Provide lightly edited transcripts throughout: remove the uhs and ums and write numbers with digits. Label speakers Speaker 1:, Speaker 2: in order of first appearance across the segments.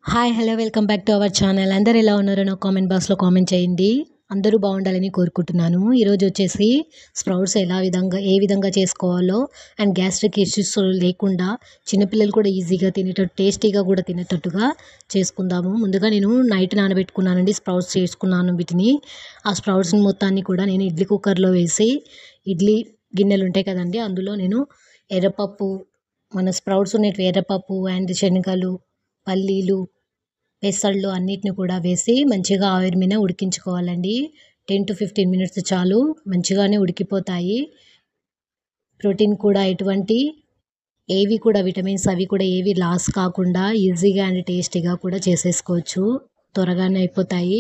Speaker 1: Hi! Hello! Welcome back to our channel. అందరూ ఎలా ఉన్నారో నాకు కామెంట్ బాక్స్‌లో కామెంట్ చేయండి. అందరూ బాగుండాలని కోరుకుంటున్నాను. ఈరోజు వచ్చేసి స్ప్రౌట్స్ ఏ విధంగా చేసుకోవాలో అండ్ గ్యాస్ట్రిక్ ఇష్యూస్ లేకుండా చిన్నపిల్లలు కూడా ఈజీగా తినేటట్టు, టేస్టీగా కూడా తినేటట్టుగా చేసుకుందాము. ముందుగా నేను నైట్ నానబెట్టుకున్నానండి. స్ప్రౌట్స్ చేసుకున్నాను వీటిని. ఆ స్ప్రౌట్స్‌ని మొత్తాన్ని కూడా నేను ఇడ్లీ కుక్కర్‌లో వేసి, ఇడ్లీ గిన్నెలు ఉంటాయి కదండీ! అందులో నేను ఎర్రపప్పు, మన స్ప్రౌట్స్ ఉన్నటివి ఎర్రపప్పు అండ్ శనగలు, పల్లీలు, పెసళ్ళు అన్నిటిని కూడా వేసి మంచిగా ఆవిరి మీద ఉడికించుకోవాలండి. 10-15 మినిట్స్ చాలు. మంచిగానే ఉడికిపోతాయి. ప్రోటీన్ కూడా ఏవి కూడా విటమిన్స్ అవి కూడా ఏవి లాస్ కాకుండా ఈజీగా అండ్ టేస్టీగా కూడా చేసేసుకోవచ్చు. త్వరగానే అయిపోతాయి.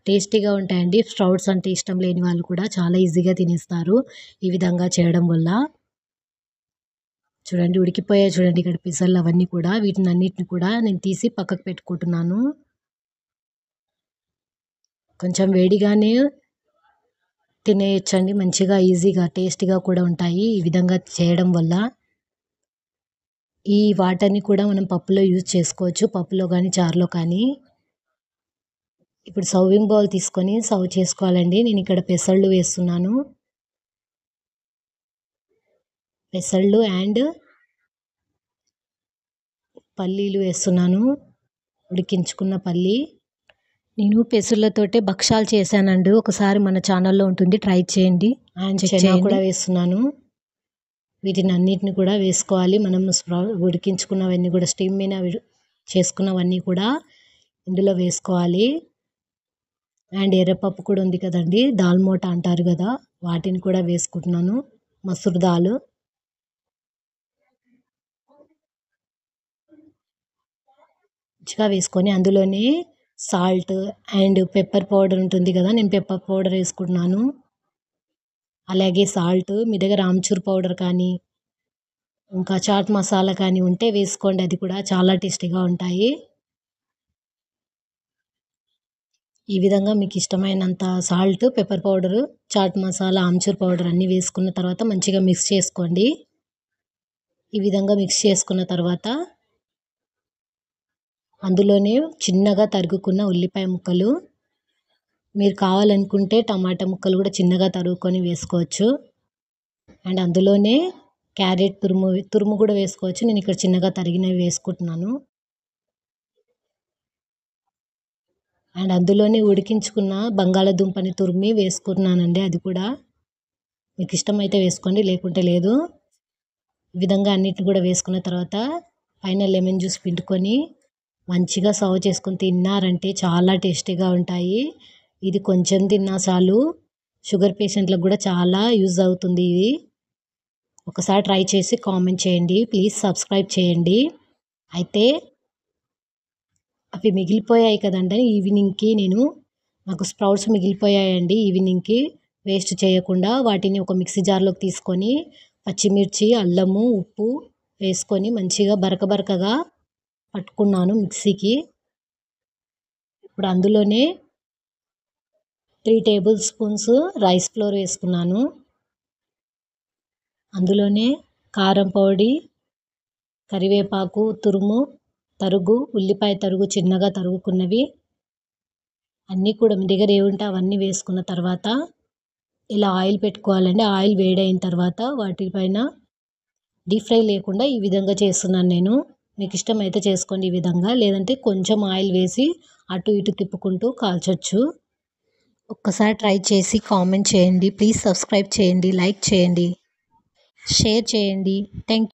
Speaker 1: టేస్టీగా ఉంటాయండి. స్ప్రౌట్స్ అంటే ఇష్టం లేని వాళ్ళు కూడా చాలా ఈజీగా తినేస్తారు ఈ విధంగా చేయడం వల్ల. చూడండి ఉడికిపోయాయి చూడండి ఇక్కడ పెసళ్ళు అవన్నీ కూడా. వీటినన్నిటిని కూడా నేను తీసి పక్కకు పెట్టుకుంటున్నాను. కొంచెం వేడిగానే తినేయొచ్చండి. మంచిగా ఈజీగా టేస్టీగా కూడా ఉంటాయి ఈ విధంగా చేయడం వల్ల. ఈ వాటర్‌ని కూడా మనం పప్పులో యూజ్ చేసుకోవచ్చు. పప్పులో కానీ, చారులో కానీ. ఇప్పుడు సర్వింగ్ బౌల్ తీసుకొని సర్వ్ చేసుకోవాలండి. నేను ఇక్కడ పెసళ్ళు వేస్తున్నాను. పెసళ్ళు అండ్ పల్లీలు వేస్తున్నాను. ఉడికించుకున్న పల్లి. నేను పెసళ్ళతోటే భక్షాలు చేశానండి. ఒకసారి మన ఛానల్‌లో ఉంటుంది. ట్రై చేయండి. అండ్ చెనా కూడా వేస్తున్నాను. వీటినన్నిటిని కూడా వేసుకోవాలి. మనం ఉడికించుకున్నవన్నీ కూడా స్టీమ్ మీద చేసుకున్నవన్నీ కూడా ఇందులో వేసుకోవాలి. అండ్ ఎర్రపప్పు కూడా ఉంది కదండీ! దాల్ మోటా అంటారు కదా! వాటిని కూడా వేసుకుంటున్నాను. మసూర్ దాల్. మంచిగా వేసుకొని అందులోనే సాల్ట్ అండ్ పెప్పర్ పౌడర్ ఉంటుంది కదా! నేను పెప్పర్ పౌడర్ వేసుకుంటున్నాను. అలాగే సాల్ట్ మీ దగ్గర ఆమ్చూర్ పౌడర్ కానీ, ఇంకా చాట్ మసాలా కానీ ఉంటే వేసుకోండి. అది కూడా చాలా టేస్టీగా ఉంటాయి. ఈ విధంగా మీకు ఇష్టమైనంత salt, pepper powder, chaat masala, amchur powder అన్నీ వేసుకున్న తర్వాత మంచిగా మిక్స్ చేసుకోండి. ఈ విధంగా మిక్స్ చేసుకున్న తర్వాత అందులోనే చిన్నగా తరుగుకున్న ఉల్లిపాయ ముక్కలు, మీరు కావాలనుకుంటే టమాటా ముక్కలు కూడా చిన్నగా తరుగుకొని వేసుకోవచ్చు. అండ్ అందులోనే క్యారెట్ తురుము కూడా వేసుకోవచ్చు. నేను ఇక్కడ చిన్నగా తరిగినవి వేసుకుంటున్నాను. అండ్ అందులోనే ఉడికించుకున్న బంగాళాదుంపని తురిమి వేసుకుంటున్నానండి. అది కూడా మీకు ఇష్టమైతే వేసుకోండి, లేకుంటే లేదు. ఈ విధంగా అన్నిటిని కూడా వేసుకున్న తర్వాత పైన లెమన్ జ్యూస్ పిండుకొని మంచిగా సర్వ్ చేసుకొని తిన్నారంటే చాలా టేస్టీగా ఉంటాయి. ఇది కొంచెం తిన్నా చాలు. షుగర్ పేషెంట్లకు కూడా చాలా యూజ్ అవుతుంది ఇది. ఒకసారి ట్రై చేసి కామెంట్ చేయండి. ప్లీజ్ సబ్స్క్రైబ్ చేయండి. అయితే అవి మిగిలిపోయాయి కదండీ! ఈవినింగ్‌కి నాకు స్ప్రౌట్స్ మిగిలిపోయాయండి ఈవినింగ్‌కి. వేస్ట్ చేయకుండా వాటిని ఒక మిక్సీ జార్‌లోకి తీసుకొని పచ్చిమిర్చి, అల్లము, ఉప్పు వేసుకొని మంచిగా బరకగా పట్టుకున్నాను మిక్సీకి. ఇప్పుడు అందులోనే 3 టేబుల్ స్పూన్స్ రైస్ ఫ్లోర్ వేసుకున్నాను. అందులోనే కారం పొడి, కరివేపాకు తరుగు, ఉల్లిపాయ తరుగు చిన్నగా తరుగుకున్నవి అన్నీ కూడా మీ దగ్గర ఏవుంటే అవన్నీ వేసుకున్న తర్వాత ఇలా ఆయిల్ పెట్టుకోవాలండి. ఆయిల్ వేడైన తర్వాత వాటిపైన డీప్ ఫ్రై లేకుండా ఈ విధంగా చేస్తున్నాను నేను. మీకు ఇష్టమైతే చేసుకోండి ఈ విధంగా. లేదంటే కొంచెం ఆయిల్ వేసి అటు ఇటు తిప్పుకుంటూ కాల్చొచ్చు. ఒక్కసారి ట్రై చేసి కామెంట్ చేయండి. ప్లీజ్ సబ్స్క్రైబ్ చేయండి, లైక్ చేయండి, షేర్ చేయండి. థ్యాంక్